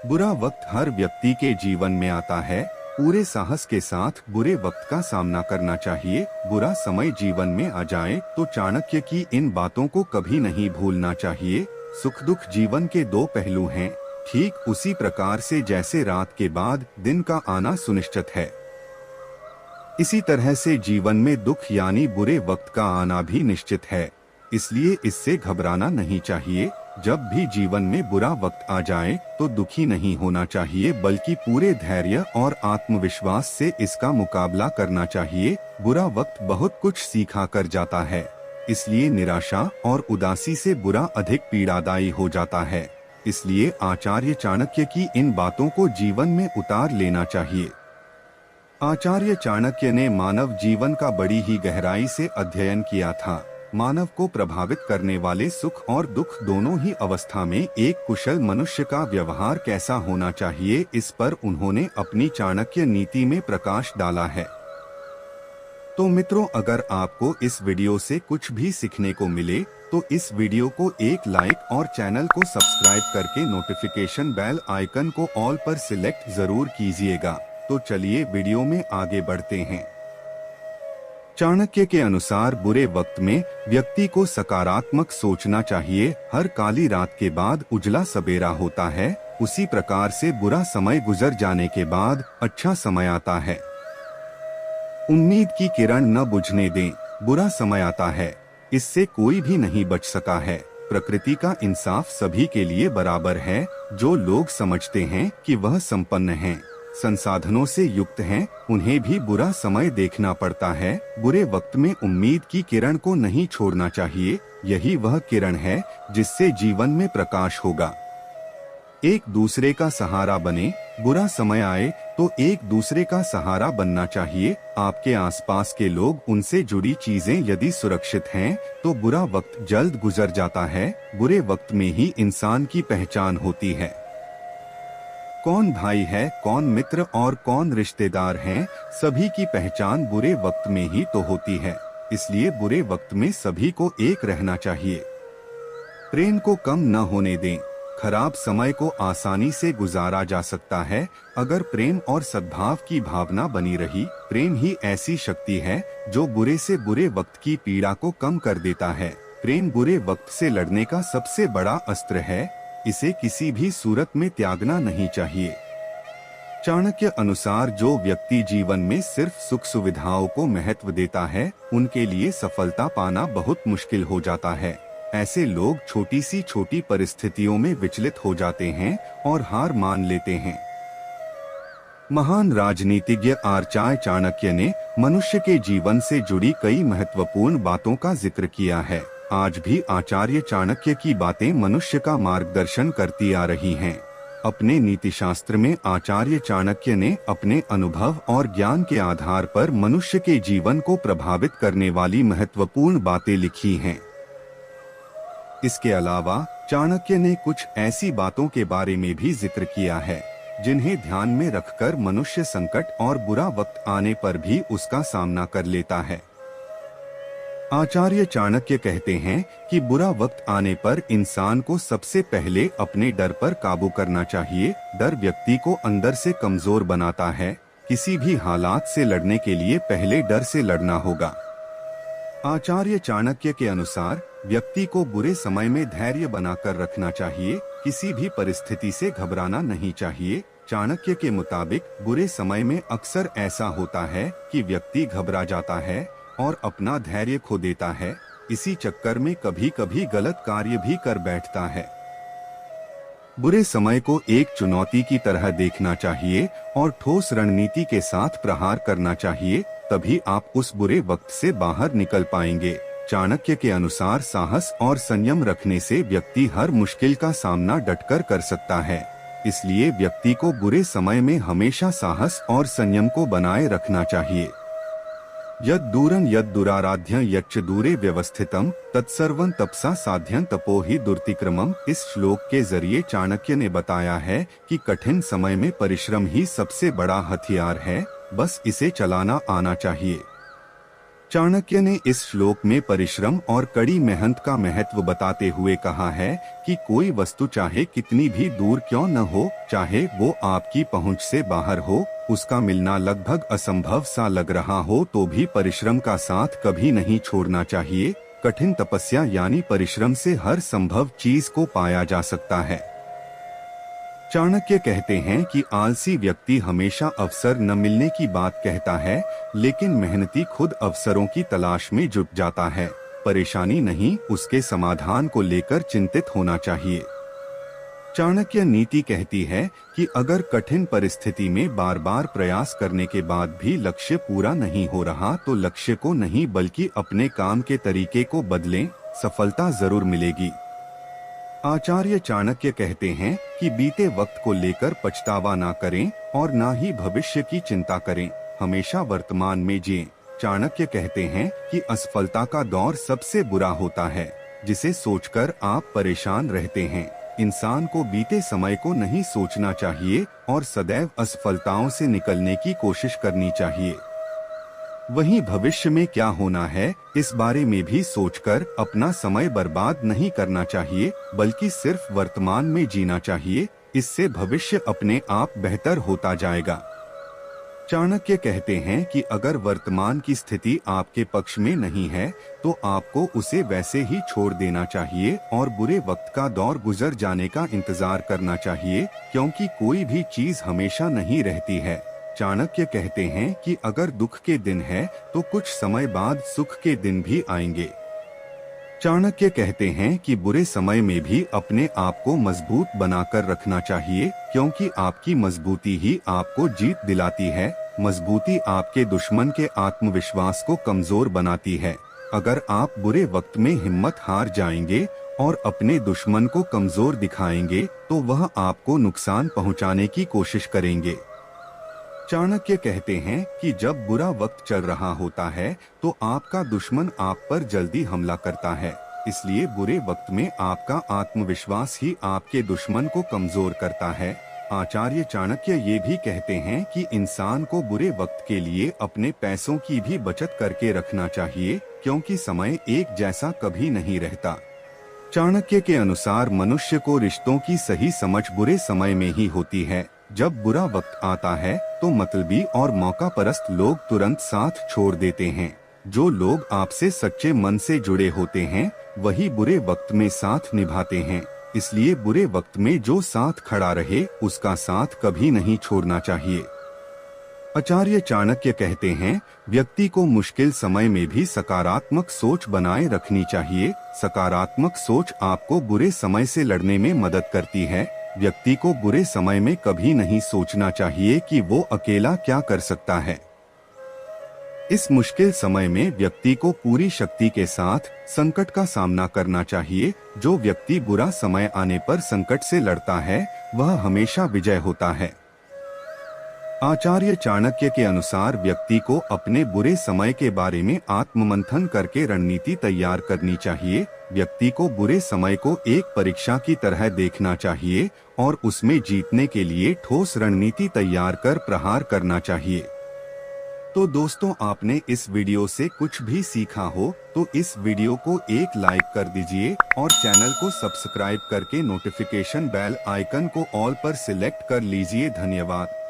बुरा वक्त हर व्यक्ति के जीवन में आता है। पूरे साहस के साथ बुरे वक्त का सामना करना चाहिए। बुरा समय जीवन में आ जाए तो चाणक्य की इन बातों को कभी नहीं भूलना चाहिए। सुख दुख जीवन के दो पहलू हैं, ठीक उसी प्रकार से जैसे रात के बाद दिन का आना सुनिश्चित है, इसी तरह से जीवन में दुख यानी बुरे वक्त का आना भी निश्चित है। इसलिए इससे घबराना नहीं चाहिए। जब भी जीवन में बुरा वक्त आ जाए तो दुखी नहीं होना चाहिए, बल्कि पूरे धैर्य और आत्मविश्वास से इसका मुकाबला करना चाहिए। बुरा वक्त बहुत कुछ सिखा कर जाता है, इसलिए निराशा और उदासी से बुरा अधिक पीड़ादायी हो जाता है। इसलिए आचार्य चाणक्य की इन बातों को जीवन में उतार लेना चाहिए। आचार्य चाणक्य ने मानव जीवन का बड़ी ही गहराई से अध्ययन किया था। मानव को प्रभावित करने वाले सुख और दुख दोनों ही अवस्था में एक कुशल मनुष्य का व्यवहार कैसा होना चाहिए, इस पर उन्होंने अपनी चाणक्य नीति में प्रकाश डाला है। तो मित्रों, अगर आपको इस वीडियो से कुछ भी सीखने को मिले तो इस वीडियो को एक लाइक और चैनल को सब्सक्राइब करके नोटिफिकेशन बेल आइकन को ऑल पर सिलेक्ट जरूर कीजिएगा। तो चलिए वीडियो में आगे बढ़ते हैं। चाणक्य के अनुसार बुरे वक्त में व्यक्ति को सकारात्मक सोचना चाहिए। हर काली रात के बाद उजला सवेरा होता है, उसी प्रकार से बुरा समय गुजर जाने के बाद अच्छा समय आता है। उम्मीद की किरण न बुझने दें, बुरा समय आता है, इससे कोई भी नहीं बच सका है। प्रकृति का इंसाफ सभी के लिए बराबर है। जो लोग समझते हैं कि वह संपन्न हैं, संसाधनों से युक्त हैं, उन्हें भी बुरा समय देखना पड़ता है। बुरे वक्त में उम्मीद की किरण को नहीं छोड़ना चाहिए। यही वह किरण है जिससे जीवन में प्रकाश होगा। एक दूसरे का सहारा बने। बुरा समय आए तो एक दूसरे का सहारा बनना चाहिए। आपके आसपास के लोग, उनसे जुड़ी चीजें यदि सुरक्षित हैं तो बुरा वक्त जल्द गुजर जाता है। बुरे वक्त में ही इंसान की पहचान होती है। कौन भाई है, कौन मित्र और कौन रिश्तेदार हैं, सभी की पहचान बुरे वक्त में ही तो होती है। इसलिए बुरे वक्त में सभी को एक रहना चाहिए। प्रेम को कम न होने दें। खराब समय को आसानी से गुजारा जा सकता है अगर प्रेम और सद्भाव की भावना बनी रही। प्रेम ही ऐसी शक्ति है जो बुरे से बुरे वक्त की पीड़ा को कम कर देता है। प्रेम बुरे वक्त से लड़ने का सबसे बड़ा अस्त्र है। इसे किसी भी सूरत में त्यागना नहीं चाहिए। चाणक्य अनुसार जो व्यक्ति जीवन में सिर्फ सुख सुविधाओं को महत्व देता है, उनके लिए सफलता पाना बहुत मुश्किल हो जाता है। ऐसे लोग छोटी सी छोटी परिस्थितियों में विचलित हो जाते हैं और हार मान लेते हैं। महान राजनीतिज्ञ आचार्य चाणक्य ने मनुष्य के जीवन से जुड़ी कई महत्वपूर्ण बातों का जिक्र किया है। आज भी आचार्य चाणक्य की बातें मनुष्य का मार्गदर्शन करती आ रही हैं। अपने नीतिशास्त्र में आचार्य चाणक्य ने अपने अनुभव और ज्ञान के आधार पर मनुष्य के जीवन को प्रभावित करने वाली महत्वपूर्ण बातें लिखी हैं। इसके अलावा चाणक्य ने कुछ ऐसी बातों के बारे में भी जिक्र किया है जिन्हें ध्यान में रखकर मनुष्य संकट और बुरा वक्त आने पर भी उसका सामना कर लेता है। आचार्य चाणक्य कहते हैं कि बुरा वक्त आने पर इंसान को सबसे पहले अपने डर पर काबू करना चाहिए। डर व्यक्ति को अंदर से कमजोर बनाता है। किसी भी हालात से लड़ने के लिए पहले डर से लड़ना होगा। आचार्य चाणक्य के अनुसार व्यक्ति को बुरे समय में धैर्य बनाकर रखना चाहिए। किसी भी परिस्थिति से घबराना नहीं चाहिए। चाणक्य के मुताबिक बुरे समय में अक्सर ऐसा होता है कि व्यक्ति घबरा जाता है और अपना धैर्य खो देता है। इसी चक्कर में कभी कभी गलत कार्य भी कर बैठता है। बुरे समय को एक चुनौती की तरह देखना चाहिए और ठोस रणनीति के साथ प्रहार करना चाहिए। तभी आप उस बुरे वक्त से बाहर निकल पाएंगे। चाणक्य के अनुसार साहस और संयम रखने से व्यक्ति हर मुश्किल का सामना डटकर कर सकता है। इसलिए व्यक्ति को बुरे समय में हमेशा साहस और संयम को बनाए रखना चाहिए। यद दूरं यद दुराराध्यं यच्च दूरे व्यवस्थितम् तत्सर्वं तपसा साध्यं तपो ही दुर्तिक्रमम्। इस श्लोक के जरिए चाणक्य ने बताया है कि कठिन समय में परिश्रम ही सबसे बड़ा हथियार है। बस इसे चलाना आना चाहिए। चाणक्य ने इस श्लोक में परिश्रम और कड़ी मेहनत का महत्व बताते हुए कहा है कि कोई वस्तु चाहे कितनी भी दूर क्यों न हो, चाहे वो आपकी पहुंच से बाहर हो, उसका मिलना लगभग असंभव सा लग रहा हो तो भी परिश्रम का साथ कभी नहीं छोड़ना चाहिए। कठिन तपस्या यानी परिश्रम से हर संभव चीज को पाया जा सकता है। चाणक्य कहते हैं कि आलसी व्यक्ति हमेशा अवसर न मिलने की बात कहता है, लेकिन मेहनती खुद अवसरों की तलाश में जुट जाता है। परेशानी नहीं, उसके समाधान को लेकर चिंतित होना चाहिए। चाणक्य नीति कहती है कि अगर कठिन परिस्थिति में बार बार प्रयास करने के बाद भी लक्ष्य पूरा नहीं हो रहा तो लक्ष्य को नहीं बल्कि अपने काम के तरीके को बदलें, सफलता जरूर मिलेगी। आचार्य चाणक्य कहते हैं कि बीते वक्त को लेकर पछतावा ना करें और ना ही भविष्य की चिंता करें, हमेशा वर्तमान में जिएं। चाणक्य कहते हैं कि असफलता का दौर सबसे बुरा होता है, जिसे सोचकर आप परेशान रहते हैं। इंसान को बीते समय को नहीं सोचना चाहिए और सदैव असफलताओं से निकलने की कोशिश करनी चाहिए। वहीं भविष्य में क्या होना है इस बारे में भी सोचकर अपना समय बर्बाद नहीं करना चाहिए, बल्कि सिर्फ वर्तमान में जीना चाहिए। इससे भविष्य अपने आप बेहतर होता जाएगा। चाणक्य कहते हैं कि अगर वर्तमान की स्थिति आपके पक्ष में नहीं है तो आपको उसे वैसे ही छोड़ देना चाहिए और बुरे वक्त का दौर गुजर जाने का इंतजार करना चाहिए, क्योंकि कोई भी चीज हमेशा नहीं रहती है। चाणक्य कहते हैं कि अगर दुख के दिन है तो कुछ समय बाद सुख के दिन भी आएंगे। चाणक्य कहते हैं कि बुरे समय में भी अपने आप को मजबूत बनाकर रखना चाहिए, क्योंकि आपकी मजबूती ही आपको जीत दिलाती है। मजबूती आपके दुश्मन के आत्मविश्वास को कमजोर बनाती है। अगर आप बुरे वक्त में हिम्मत हार जाएंगे और अपने दुश्मन को कमजोर दिखाएंगे तो वह आपको नुकसान पहुंचाने की कोशिश करेंगे। चाणक्य कहते हैं कि जब बुरा वक्त चल रहा होता है तो आपका दुश्मन आप पर जल्दी हमला करता है, इसलिए बुरे वक्त में आपका आत्मविश्वास ही आपके दुश्मन को कमजोर करता है। आचार्य चाणक्य ये भी कहते हैं कि इंसान को बुरे वक्त के लिए अपने पैसों की भी बचत करके रखना चाहिए, क्योंकि समय एक जैसा कभी नहीं रहता। चाणक्य के अनुसार मनुष्य को रिश्तों की सही समझ बुरे समय में ही होती है। जब बुरा वक्त आता है तो मतलबी और मौका परस्त लोग तुरंत साथ छोड़ देते हैं। जो लोग आपसे सच्चे मन से जुड़े होते हैं वही बुरे वक्त में साथ निभाते हैं, इसलिए बुरे वक्त में जो साथ खड़ा रहे उसका साथ कभी नहीं छोड़ना चाहिए। आचार्य चाणक्य कहते हैं, व्यक्ति को मुश्किल समय में भी सकारात्मक सोच बनाए रखनी चाहिए। सकारात्मक सोच आपको बुरे समय से लड़ने में मदद करती है। व्यक्ति को बुरे समय में कभी नहीं सोचना चाहिए कि वो अकेला क्या कर सकता है। इस मुश्किल समय में व्यक्ति को पूरी शक्ति के साथ संकट का सामना करना चाहिए। जो व्यक्ति बुरा समय आने पर संकट से लड़ता है वह हमेशा विजय होता है। आचार्य चाणक्य के अनुसार व्यक्ति को अपने बुरे समय के बारे में आत्ममंथन करके रणनीति तैयार करनी चाहिए। व्यक्ति को बुरे समय को एक परीक्षा की तरह देखना चाहिए और उसमें जीतने के लिए ठोस रणनीति तैयार कर प्रहार करना चाहिए। तो दोस्तों, आपने इस वीडियो से कुछ भी सीखा हो तो इस वीडियो को एक लाइक कर दीजिए और चैनल को सब्सक्राइब करके नोटिफिकेशन बेल आइकन को ऑल पर सिलेक्ट कर लीजिए। धन्यवाद।